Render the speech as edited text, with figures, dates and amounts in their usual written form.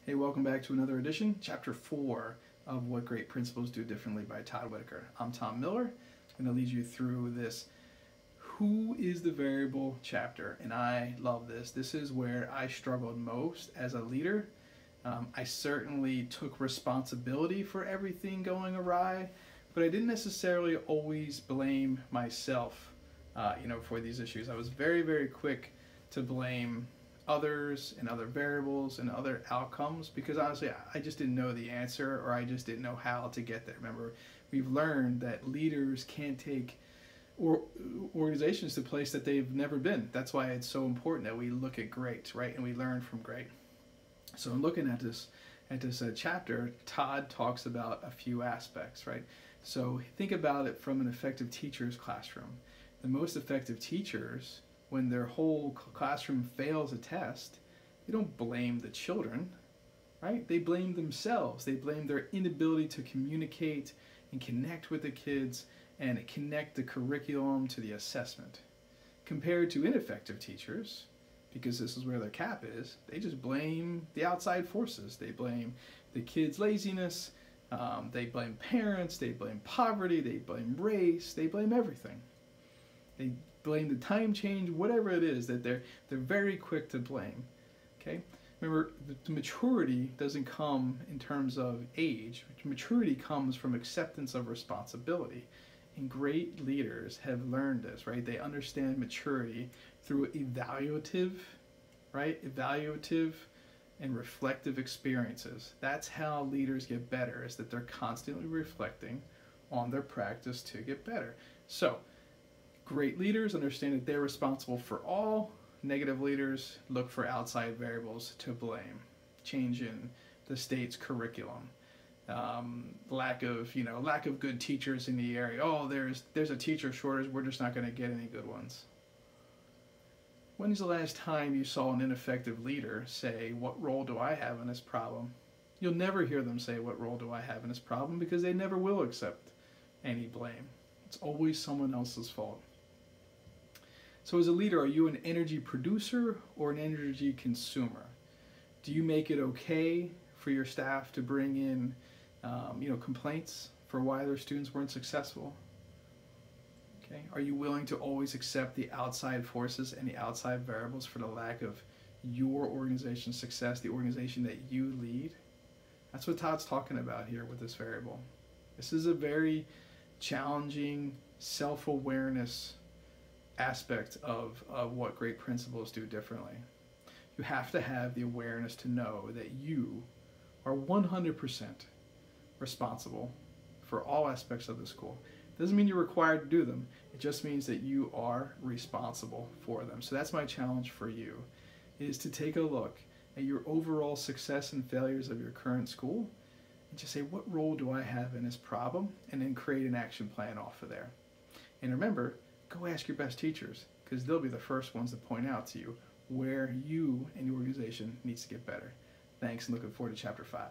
Hey, welcome back to another edition, Chapter 4 of What Great Principals Do Differently by Todd Whitaker. I'm Tom Miller. I'm going to lead you through this Who is the Variable chapter, and I love this. This is where I struggled most as a leader. I certainly took responsibility for everything going awry, but I didn't necessarily always blame myself, for these issues. I was very, very quick to blame others and other variables and other outcomes because honestly I just didn't know the answer, or I just didn't know how to get there. Remember, we've learned that leaders can't take organizations to a place that they've never been. That's why it's so important that we look at great, right? And we learn from great. So in looking at this chapter, Todd talks about a few aspects, right? So think about it from an effective teacher's classroom. The most effective teachers, when their whole classroom fails a test, they don't blame the children, right? They blame themselves. They blame their inability to communicate and connect with the kids and connect the curriculum to the assessment. Compared to ineffective teachers, because this is where their cap is, they just blame the outside forces. They blame the kids' laziness, they blame parents, they blame poverty, they blame race, they blame everything. They blame the time change, whatever it is that they're very quick to blame. Okay, remember, the maturity doesn't come in terms of age. Maturity comes from acceptance of responsibility, and great leaders have learned this, right? They understand maturity through evaluative and reflective experiences. That's how leaders get better, is that they're constantly reflecting on their practice to get better. So great leaders understand that they're responsible for all. Negative leaders look for outside variables to blame. Change in the state's curriculum, lack of good teachers in the area. Oh, there's a teacher shortage. We're just not going to get any good ones. When's the last time you saw an ineffective leader say, "What role do I have in this problem?" You'll never hear them say, "What role do I have in this problem?" because they never will accept any blame. It's always someone else's fault. So as a leader, are you an energy producer or an energy consumer? Do you make it okay for your staff to bring in complaints for why their students weren't successful? Okay. Are you willing to always accept the outside forces and the outside variables for the lack of your organization's success, the organization that you lead? That's what Todd's talking about here with this variable. This is a very challenging self-awareness aspect of what great principals do differently. You have to have the awareness to know that you are 100% responsible for all aspects of the school. Doesn't mean you're required to do them. It just means that you are responsible for them. So that's my challenge for you, is to take a look at your overall success and failures of your current school and just say, what role do I have in this problem? And then create an action plan off of there. And remember, go ask your best teachers, because they'll be the first ones to point out to you where you and your organization needs to get better. Thanks, and looking forward to Chapter 5.